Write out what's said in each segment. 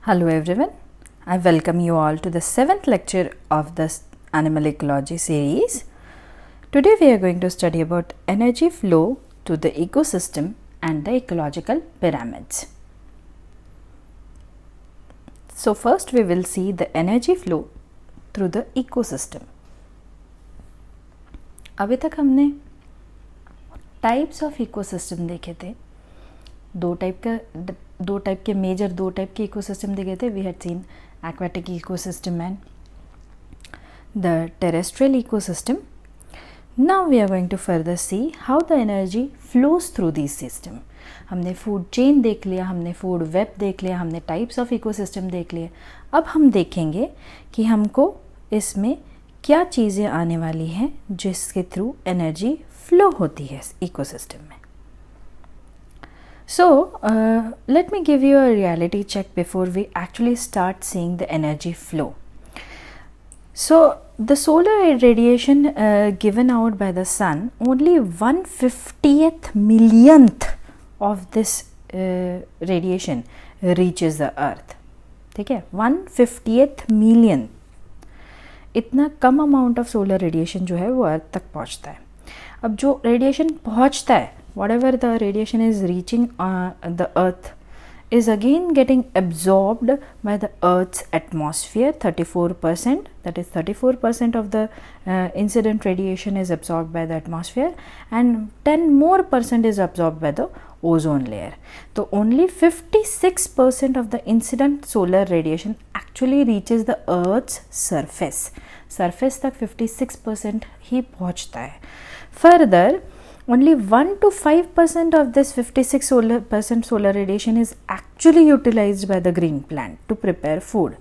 Hello everyone, I welcome you all to the 7th lecture of this Animal Ecology series. Today we are going to study about energy flow to the ecosystem and the ecological pyramids. So first we will see the energy flow through the ecosystem. अभी तक हमने types of ecosystem देखे थे, दो type के major दो type के ecosystem देखे थे. We had seen aquatic ecosystem and the terrestrial ecosystem. Now we are going to further see how the energy flows through this system. हमने फूड चेन देख लिया, हमने फूड वेब देख लिया, हमने टाइप्स ऑफ इकोसिस्टम देख लिए. अब हम देखेंगे कि हमको इसमें क्या चीज़ें आने वाली हैं जिसके थ्रू एनर्जी फ्लो होती है इकोसिस्टम में. So, let me give you a reality check before we actually start seeing the energy flow. So, the solar radiation given out by the sun, only 1/50th millionth of this radiation reaches the earth. ठीक है, 1/50th million. इतना कम amount of solar radiation जो है वो अर्थ तक पहुंचता है. अब जो रेडिएशन पहुंचता है, whatever the radiation is reaching the earth is again getting absorbed by the earth's atmosphere. 34%, that is 34% of the incident radiation is absorbed by the atmosphere and 10% more is absorbed by the ozone layer. So only 56% of the incident solar radiation actually reaches the earth's surface तक 56% ही पहुंचता है. Further, only 1 to 5% of this 56% solar radiation is actually utilized by the green plant to prepare food.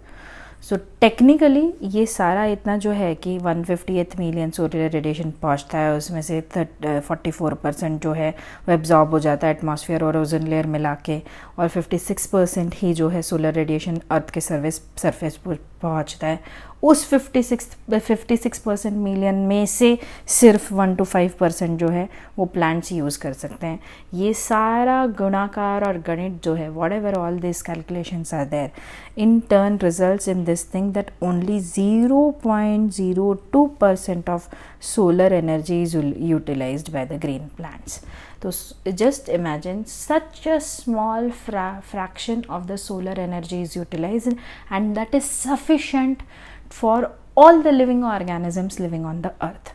So technically ये सारा इतना जो है कि 1/50th million solar radiation पहुंचता है, उसमें से 44% जो है वो एब्जॉर्ब हो जाता है एटमॉस्फेयर और ओजोन लेयर मिला के, और 56% ही जो है सोलर रेडिएशन अर्थ के सरफेस पर पहुंचता है. उस 56% मिलियन में से सिर्फ 1 to 5% जो है वो प्लांट्स यूज़ कर सकते हैं. ये सारा गुणाकार और गणित जो है, whatever all this calculations are there, in turn results in this thing that only 0.02% of solar energy is utilized by the green plants. So just imagine such a small fraction of the solar energy is utilized, and that is sufficient for all the living organisms living on the earth.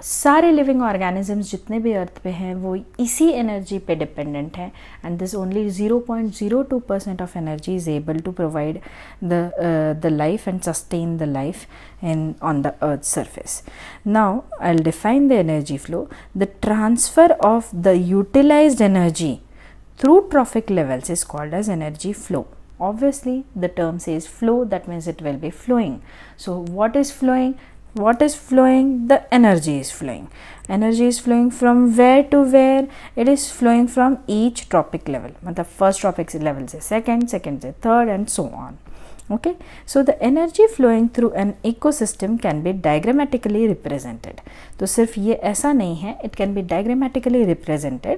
सारे living organisms जितने भी अर्थ पे हैं वो इसी energy पे dependent हैं, and this only 0.02% of energy is able to provide the life and sustain the life in on the earth surface. Now I will define the energy flow. The transfer of the utilized energy through trophic levels is called as energy flow. Obviously the term says flow, that means it will be flowing. So what is flowing? The energy is flowing. Energy is flowing from where to where? It is flowing from each trophic level. मतलब first trophic level से second से third and so on. Okay, so the energy flowing through an ecosystem can be diagrammatically represented. तो सिर्फ ये ऐसा नहीं है, it can be diagrammatically represented.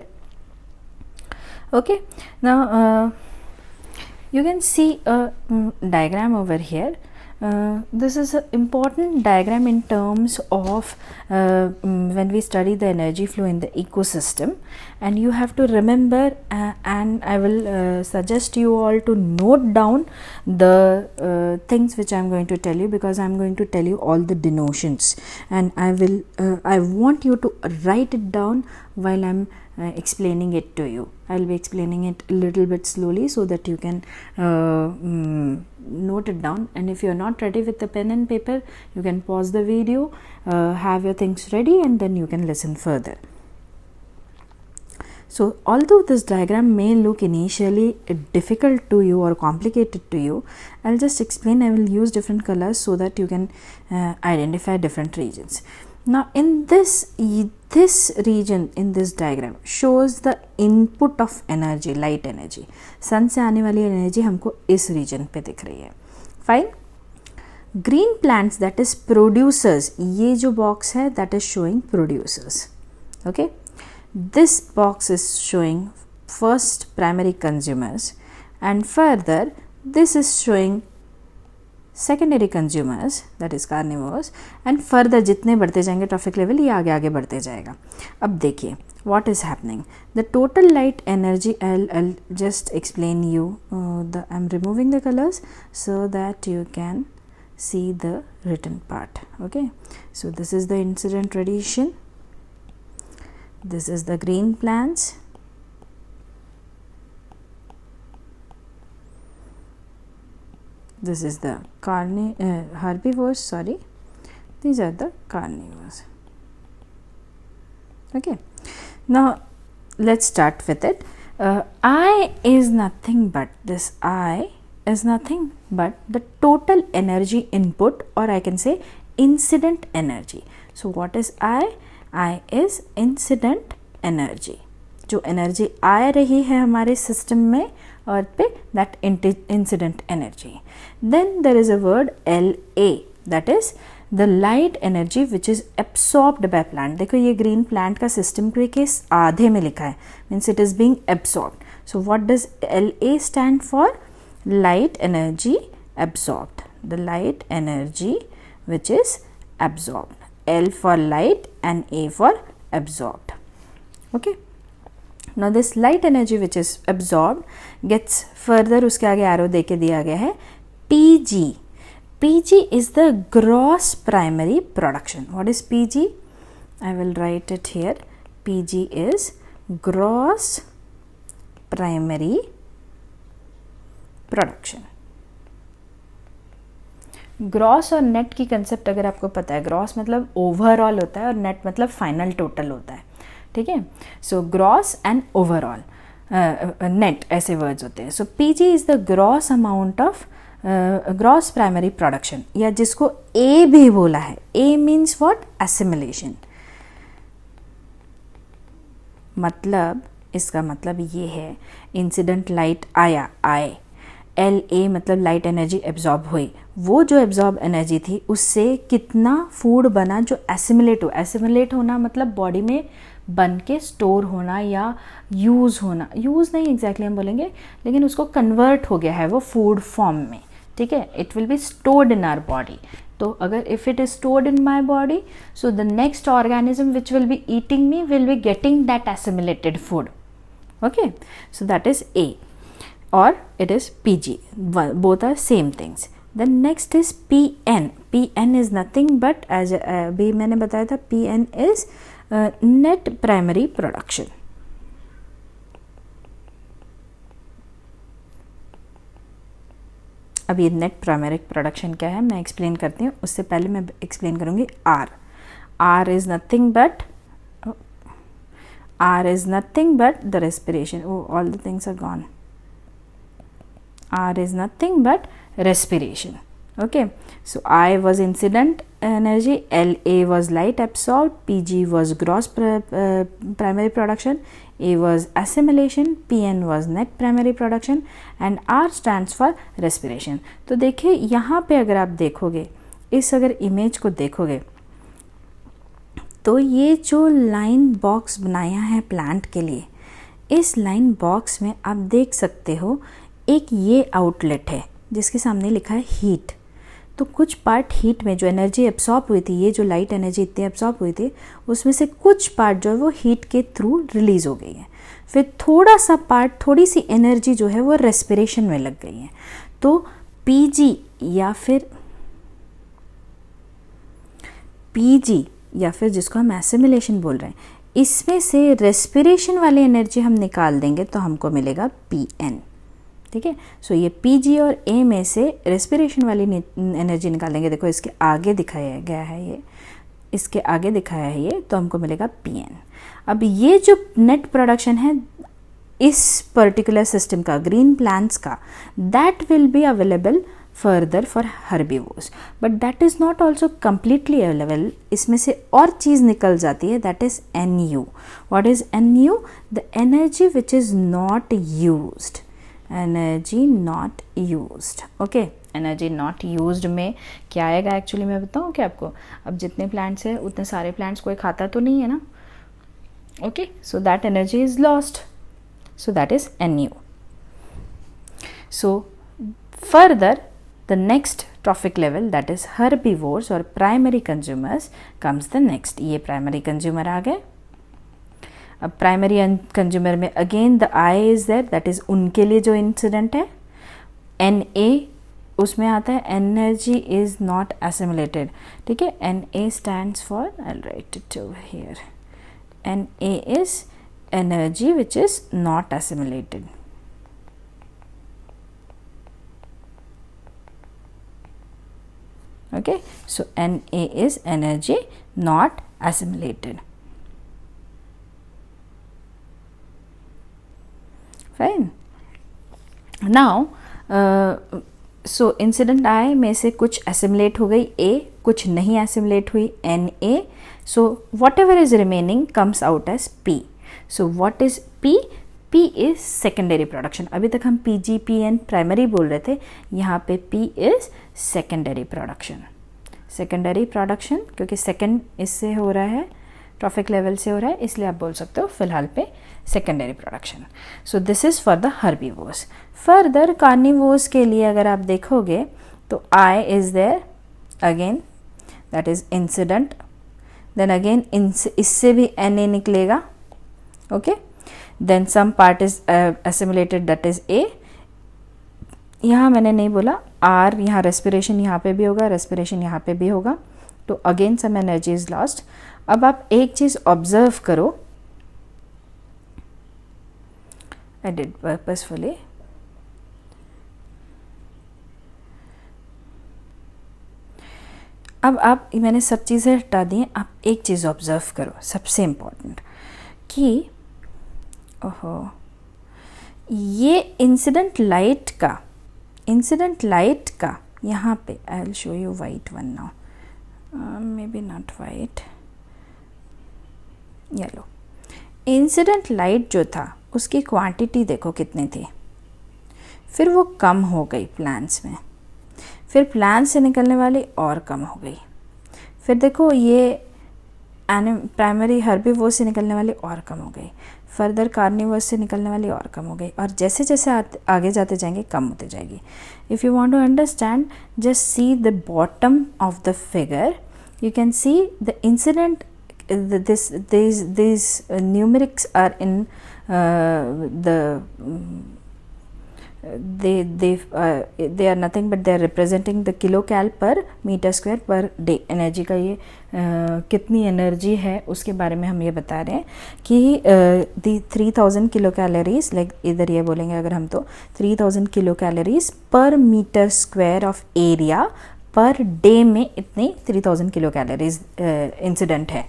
Okay, now you can see a diagram over here. This is an important diagram in terms of when we study the energy flow in the ecosystem, and you have to remember and I will suggest you all to note down the things which I am going to tell you, because I am going to tell you all the denotions, and I want you to write it down while I am explaining it to you. I will be explaining it a little bit slowly so that you can note it down, and if you are not ready with the pen and paper, you can pause the video, have your things ready, and then you can listen further. So although this diagram may look initially difficult to you or complicated to you, I'll just explain. I will use different colors so that you can identify different regions. Now in this region in this diagram shows the input of energy, light energy. सन से आने वाली energy हमको इस reason पे दिख रही है. Fine. Green plants, that is producers. ये जो बॉक्स है that is showing producers. Okay, this box is showing first primary consumers, and further this is showing secondary consumers, that is carnivores, and further जितने बढ़ते जाएंगे trophic level ये आगे आगे बढ़ते जाएगा. अब देखिए what is happening. The total light energy, I'll just explain you. I'm removing the colors so that you can see the written part. Okay, so this is the incident radiation, this is the green plants, this is the herbivores, sorry, these are the carnivores. Okay, now let's start with it. I is nothing but, this I is nothing but the total energy input, or I can say incident energy. So what is I? I is incident energy. जो energy आ रही है हमारे system में earth पे, that incident energy. Then there is a word LA, that is the light energy which is absorbed by plant. देखो ये green plant का सिस्टम के आधे में लिखा है, means it is being absorbed. So what does LA stand for? Light energy absorbed. The light energy which is absorbed. L for light and A for absorbed. Okay, now this light energy which is absorbed gets further, उसके आगे arrow दे के दिया गया है PG. PG is the gross primary production. What is PG? I will write it here. PG is gross primary production. Gross और net की concept अगर आपको पता है, ग्रॉस मतलब ओवरऑल होता है और नेट मतलब फाइनल टोटल होता है. ठीक है, so gross and overall, net ऐसे वर्ड्स होते हैं. So PG is the gross amount of gross primary production, या जिसको ए भी बोला है. A means what? एसिमिलेशन. मतलब इसका मतलब ये है, इंसिडेंट लाइट आया, आए, LA मतलब लाइट एनर्जी एब्जॉर्ब हुई. वो जो एब्जॉर्ब एनर्जी थी उससे कितना फूड बना जो एसिमिलेट हो. एसिमिलेट होना मतलब बॉडी में बन के स्टोर होना या यूज़ होना. यूज़ नहीं एग्जैक्टली हम बोलेंगे, लेकिन उसको कन्वर्ट हो गया है वो फूड फॉर्म में. ठीक है, it will be stored in our body. तो अगर if it is stored in my body, so the next organism which will be eating me will be getting that assimilated food. Okay, so that is A. Or it is PG. Both are same things. Then next is PN. PN is nothing but, as अभी मैंने बताया था, PN is net primary production. अब ये net primary production क्या है मैं explain करती हूँ. उससे पहले मैं एक्सप्लेन करूँगी R. R is nothing but, R is nothing but the respiration. Oh, all the things are gone. R is nothing but respiration. Okay, so I was incident energy, LA was light absorbed, PG was gross primary production, A was assimilation, PN was net primary production and R stands for respiration. तो देखिए यहाँ पे अगर आप देखोगे, इस अगर image को देखोगे तो ये जो लाइन बॉक्स बनाया है प्लांट के लिए, इस लाइन बॉक्स में आप देख सकते हो एक ये आउटलेट है जिसके सामने लिखा है हीट. तो कुछ पार्ट हीट में जो एनर्जी एब्सॉर्ब हुई थी, ये जो लाइट एनर्जी इतनी एब्सॉर्ब हुई थी, उसमें से कुछ पार्ट जो है वो हीट के थ्रू रिलीज हो गई है. फिर थोड़ा सा पार्ट, थोड़ी सी एनर्जी जो है वो रेस्पिरेशन में लग गई है. तो पीजी या फिर जिसको हम एसिमिलेशन बोल रहे हैं, इसमें से रेस्पिरेशन वाली एनर्जी हम निकाल देंगे तो हमको मिलेगा PN. ठीक है, सो ये PG और A में से रेस्पिरेशन वाली एनर्जी निकाल देंगे. देखो इसके आगे दिखाया गया है ये, इसके आगे दिखाया है ये, तो हमको मिलेगा PN. अब ये जो नेट प्रोडक्शन है इस पर्टिकुलर सिस्टम का, ग्रीन प्लांट्स का, that will be available further for herbivores, but that is not also completely available. इसमें से और चीज़ निकल जाती है, that is NU. What is NU? The energy which is not used. Energy not used. Okay, energy not used में क्या आएगा actually मैं बताऊँ क्या आपको? अब जितने प्लांट्स हैं उतने सारे प्लांट्स कोई खाता तो नहीं है ना. Okay, so that energy is lost, so that is NU. So Further, the next trophic level, that is herbivores or primary consumers, comes the next. ये primary consumer आ गए. अब प्राइमरी कंज्यूमर में again the I is there, that is उनके लिए जो incident है. NA उसमें आता है एनर्जी इज नॉट एसिमुलेटेड. ठीक है, NA stands for, I write it over here, NA is energy which is not assimilated. Okay, so Na is energy not assimilated. Fine. Now, so incident I में से कुछ assimilate हो गई A, कुछ नहीं assimilate हुई Na. So whatever is remaining comes out as P. So what is P? P is secondary production. अभी तक हम PGPN प्राइमरी बोल रहे थे, यहाँ पे P is secondary production. Secondary production क्योंकि second इससे हो रहा है, ट्रॉफिक लेवल से हो रहा है, इसलिए आप बोल सकते हो फिलहाल पे secondary production. So this is for the herbivores. Further carnivores के लिए अगर आप देखोगे तो I is there again, that is incident. Then again इससे भी Na निकलेगा. Okay, then some part is assimilated, that is A. यहाँ मैंने नहीं बोला R, यहाँ रेस्पिरेशन यहाँ पे भी होगा, रेस्पिरेशन यहाँ पे भी होगा, तो again some energy is lost. अब आप एक चीज ऑब्जर्व करो, आई डिड पर्पसफुली. अब आप, मैंने सब चीज़ें हटा दी, आप एक चीज़ ऑब्जर्व करो सबसे इम्पोर्टेंट, कि ओहो ये इंसिडेंट लाइट का यहाँ पे, I will show you white one now, may be not white, yellow. Incident light जो था उसकी क्वांटिटी देखो कितनी थी, फिर वो कम हो गई प्लांट्स में, फिर प्लांट से निकलने वाली और कम हो गई, फिर देखो ये प्राइमरी हर्बीवोर्स से निकलने वाली और कम हो गई, फर्दर कार्निवर्स से निकलने वाली और कम हो गई, और जैसे जैसे आगे जाते जाएंगे कम होते जाएगी. If you want to understand, just see the bottom of the figure, you can see the incident, these numerics are in they are nothing but they are representing the kilocal per meter square per day. Energy का ये कितनी energy है उसके बारे में हम ये बता रहे हैं कि दी 3000 किलो कैलोरीज, लाइक इधर ये बोलेंगे अगर हम तो 3000 kilo calories per meter square of area per day में इतनी 3000 किलो कैलोरीज इंसिडेंट है.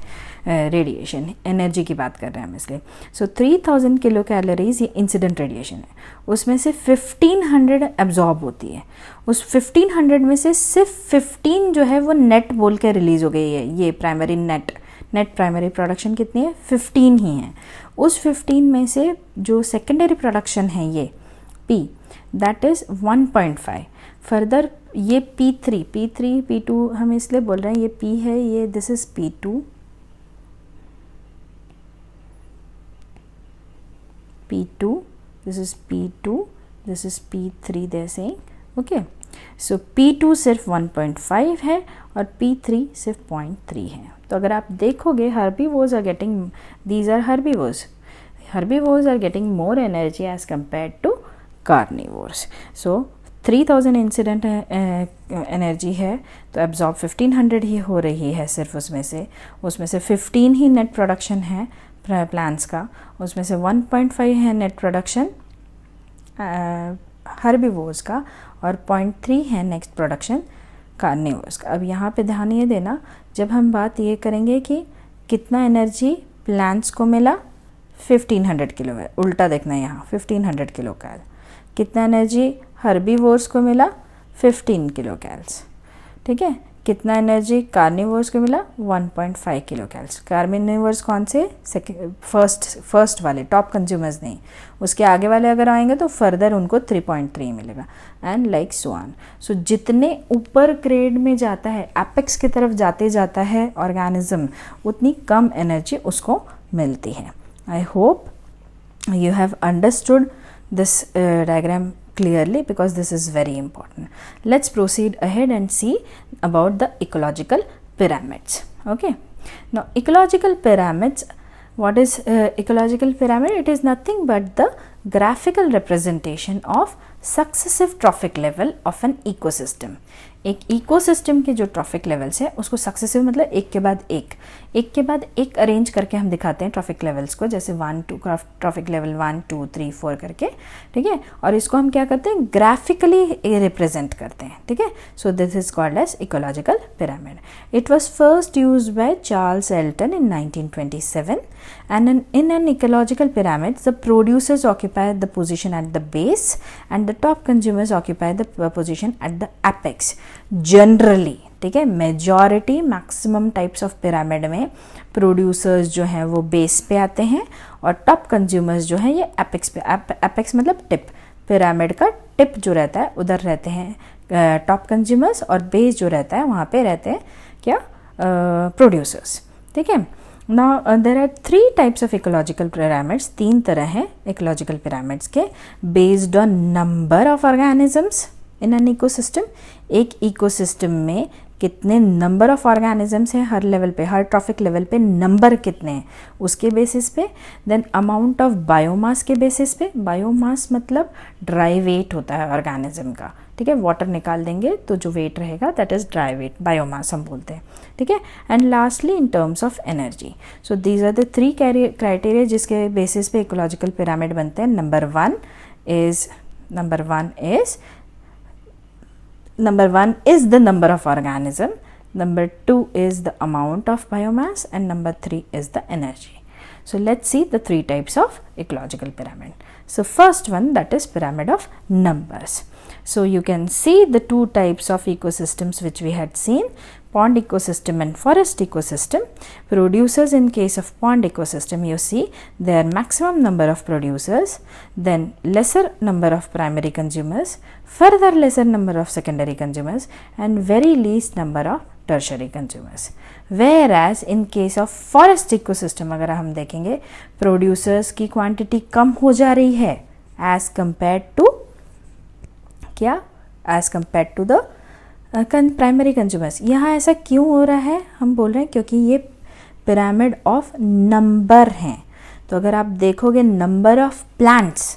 रेडिएशन एनर्जी की बात कर रहे हैं हम इसलिए. सो 3000 किलो कैलोरीज ये इंसिडेंट रेडिएशन है, उसमें से 1500 एब्जॉर्ब होती है. उस 1500 में से सिर्फ 15 जो है वो नेट बोल के रिलीज हो गई है. ये प्राइमरी नेट प्राइमरी प्रोडक्शन कितनी है, 15 ही है. उस 15 में से जो सेकेंडरी प्रोडक्शन है ये P, दैट इज 1.5. फर्दर ये P3 P2 हम इसलिए बोल रहे हैं, ये P है, ये this is P2, this is P2, this is P3 they are saying. Okay, so P2 सिर्फ 1.5 है और P3 सिर्फ 0.3 है. तो अगर आप देखोगे herbivores are getting, these are herbivores are getting more energy as compared to carnivores. So 3000 incident energy है तो एब्जॉर्ब 1500 ही हो रही है सिर्फ उसमें से 15 ही नेट प्रोडक्शन है प्लांट्स का, उसमें से 1.5 है नेट प्रोडक्शन हर्बीवोर्स का और 0.3 है नेक्स्ट प्रोडक्शन कार्निवोर्स का. अब यहाँ पे ध्यान ये देना, जब हम बात ये करेंगे कि कितना एनर्जी प्लांट्स को मिला 1500 किलो है, उल्टा देखना यहाँ 1500 किलो कैल. कितना एनर्जी हर्बीवोर्स को मिला 15 किलो कैल्स. ठीक है, कितना एनर्जी कार्निवोर्स को मिला 1.5 किलो कैल्स. कार्निवोर्स कौन से, फर्स्ट वाले टॉप कंज्यूमर्स नहीं, उसके आगे वाले अगर आएंगे तो फर्दर उनको 3.3 मिलेगा एंड लाइक सो ऑन. सो जितने ऊपर ग्रेड में जाता है, एपेक्स की तरफ जाता है ऑर्गेनिज्म, उतनी कम एनर्जी उसको मिलती है. I hope you have understood this diagram clearly because this is very important. Let's proceed ahead and see about the ecological pyramids. Okay, now ecological pyramids, what is ecological pyramid? It is nothing but the graphical representation of successive trophic level of an ecosystem. एक ecosystem के जो trophic levels है उसको successive मतलब एक के बाद एक अरेंज करके हम दिखाते हैं ट्रॉफिक लेवल्स को, जैसे 1 2 ट्रॉफिक लेवल 1 2 3 4 करके, ठीक है, और इसको हम क्या करते हैं, ग्राफिकली रिप्रेजेंट करते हैं, ठीक है. So this is called as ecological pyramid. It was first used by Charles Elton in 1927 and in an ecological pyramid the producers occupy the position at the base and the top consumers occupy the position at the apex generally, ठीक है. Majority maximum types of pyramid में producers जो हैं वो base पे आते हैं और टॉप कंज्यूमर्स जो हैं ये एपेक्स पे, एपेक्स मतलब टिप, पिरामिड का टिप जो रहता है उधर रहते हैं टॉप कंज्यूमर्स और बेस जो रहता है वहाँ पे रहते हैं क्या, प्रोड्यूसर्स, ठीक है. Now there are 3 types of ecological pyramids. 3 तरह हैं ecological pyramids के, based on number of organisms in an ecosystem. एक ecosystem में कितने नंबर ऑफ ऑर्गेनिजम्स हैं हर लेवल पे, हर ट्रॉफिक लेवल पे नंबर कितने हैं उसके बेसिस पे. देन अमाउंट ऑफ बायोमास के बेसिस पे, बायोमास मतलब ड्राई वेट होता है ऑर्गेनिज्म का, ठीक है. वाटर निकाल देंगे तो जो वेट रहेगा that is dry weight, biomass हम बोलते हैं, ठीक है. And lastly in terms of energy. So these are the 3 criteria जिसके बेसिस पे इकोलॉजिकल पिरामिड बनते हैं. Number one is the number of organism, number 2 is the amount of biomass, and number 3 is the energy. So let's see the 3 types of ecological pyramid. So first one, that is pyramid of numbers. So you can see the 2 types of ecosystems which we had seen, pond ecosystem and forest ecosystem. Producers, in case of pond ecosystem, you see there are maximum number of producers, then lesser number of primary consumers, further lesser number of secondary consumers, and very least number of tertiary consumers. Whereas in case of forest ecosystem अगर हम देखेंगे producers की quantity कम हो जा रही है as compared to क्या, as compared to the primary consumers. यहाँ ऐसा क्यों हो रहा है, हम बोल रहे हैं क्योंकि ये पिरामिड ऑफ नंबर हैं. तो अगर आप देखोगे number of plants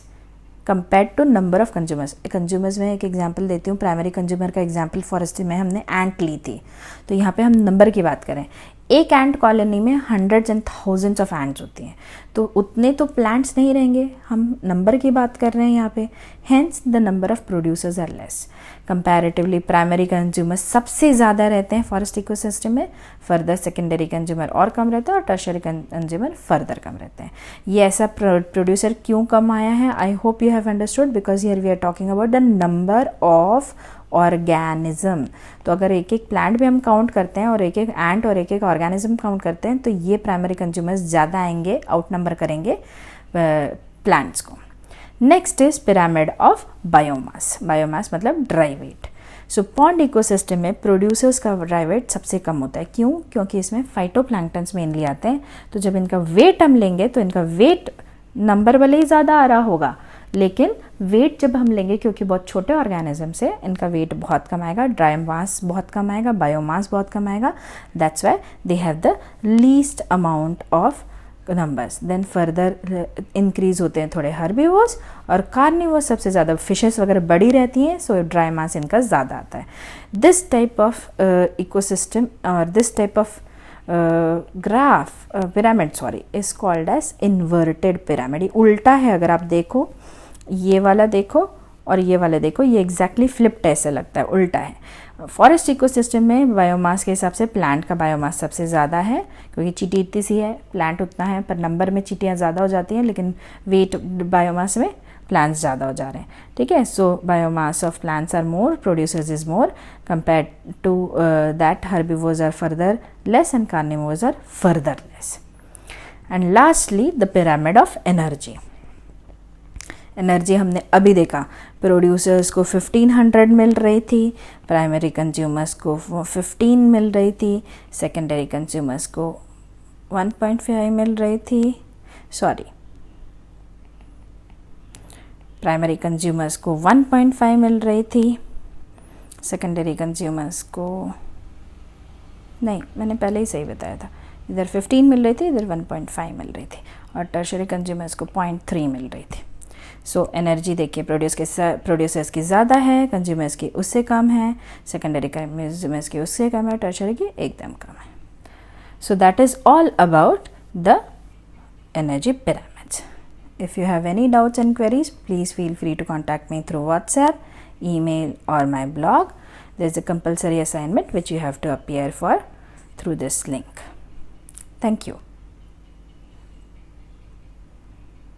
compared to number of consumers में एक एग्जांपल देती हूँ. प्राइमरी कंज्यूमर का एग्जांपल फॉरेस्ट्री में हमने एंट ली थी, तो यहाँ पे हम नंबर की बात करें, एक एंट कॉलोनी में hundreds and thousands of ants होती हैं, तो उतने तो प्लांट्स नहीं रहेंगे, हम नंबर की बात कर रहे हैं यहाँ पे. Hence the number of producers are less. Comparatively primary consumer सबसे ज़्यादा रहते हैं फॉरेस्ट इकोसिस्टम में, फर्दर सेकेंडरी कंज्यूमर और कम रहते हैं और टर्शियरी कंज्यूमर फर्दर कम रहते हैं. ये ऐसा प्रोड्यूसर क्यों कम आया है, I hope you have understood, because here we are talking about the number of organism. तो अगर एक एक प्लांट भी हम काउंट करते हैं और एक एक एंट और एक एक ऑर्गेनिज्म काउंट करते हैं तो ये प्राइमरी कंज्यूमर्स ज़्यादा आएंगे, आउट नंबर करेंगे प्लांट्स को. Next is pyramid of biomass. Biomass मतलब ड्राई वेट. सो पॉन्ड इकोसिस्टम में प्रोड्यूसर्स का ड्राई वेट सबसे कम होता है. क्यों? क्योंकि इसमें फाइटोप्लैंक्टन्स मेनली आते हैं, तो जब इनका वेट हम लेंगे तो इनका वेट नंबर भले ही ज़्यादा आ रहा होगा, लेकिन वेट जब हम लेंगे क्योंकि बहुत छोटे ऑर्गेनिज्म से इनका वेट बहुत कम आएगा, ड्राई मास बहुत कम आएगा, बायोमास बहुत कम आएगा. That's why they have the least amount of numbers. Then further increase होते हैं थोड़े हर्बीवोर्स और कार्निवोर्स, सबसे ज़्यादा फिशेस वगैरह बड़ी रहती हैं, सो ड्राई मास इनका ज़्यादा आता है. दिस टाइप ऑफ इकोसिस्टम और this type of graph pyramid is called as inverted pyramid. उल्टा है, अगर आप देखो ये वाला देखो और ये वाला देखो, ये एग्जैक्टली फ्लिप्ड ऐसे लगता है, उल्टा है. फॉरेस्ट इकोसिस्टम में बायोमास के हिसाब से प्लांट का बायोमास सबसे ज़्यादा है, क्योंकि चींटी इतनी सी है, प्लांट उतना है, पर नंबर में चींटियाँ ज़्यादा हो जाती हैं, लेकिन वेट बायोमास में प्लांट्स ज़्यादा हो जा रहे हैं, ठीक है. So biomass of plants are more, producers is more, compared to that herbivores are further less and carnivores are further less. And lastly the pyramid of energy. Energy हमने अभी देखा, प्रोड्यूसर्स को 1500 मिल रही थी, प्राइमरी कंज्यूमर्स को 15 मिल रही थी, secondary consumers को 1.5 मिल रही थी, प्राइमरी कंज्यूमर्स को 1.5 मिल रही थी, सेकेंडरी कंज्यूमर्स को नहीं, मैंने पहले ही सही बताया था, इधर 15 मिल रही थी, इधर 1.5 मिल रही थी, और टर्शरी कंज्यूमर्स को 0.3 मिल रही थी। सो एनर्जी देखिए प्रोड्यूसर्स की ज़्यादा है, कंज्यूमर्स की उससे कम है, सेकेंडरी कंज्यूमर्स की उससे कम है, टर्शरी की एकदम कम है। So that is all about the energy pyramids. If you have any doubts and queries, please feel free to contact me through WhatsApp, email or my blog. There is a compulsory assignment which you have to appear for through this link. Thank you.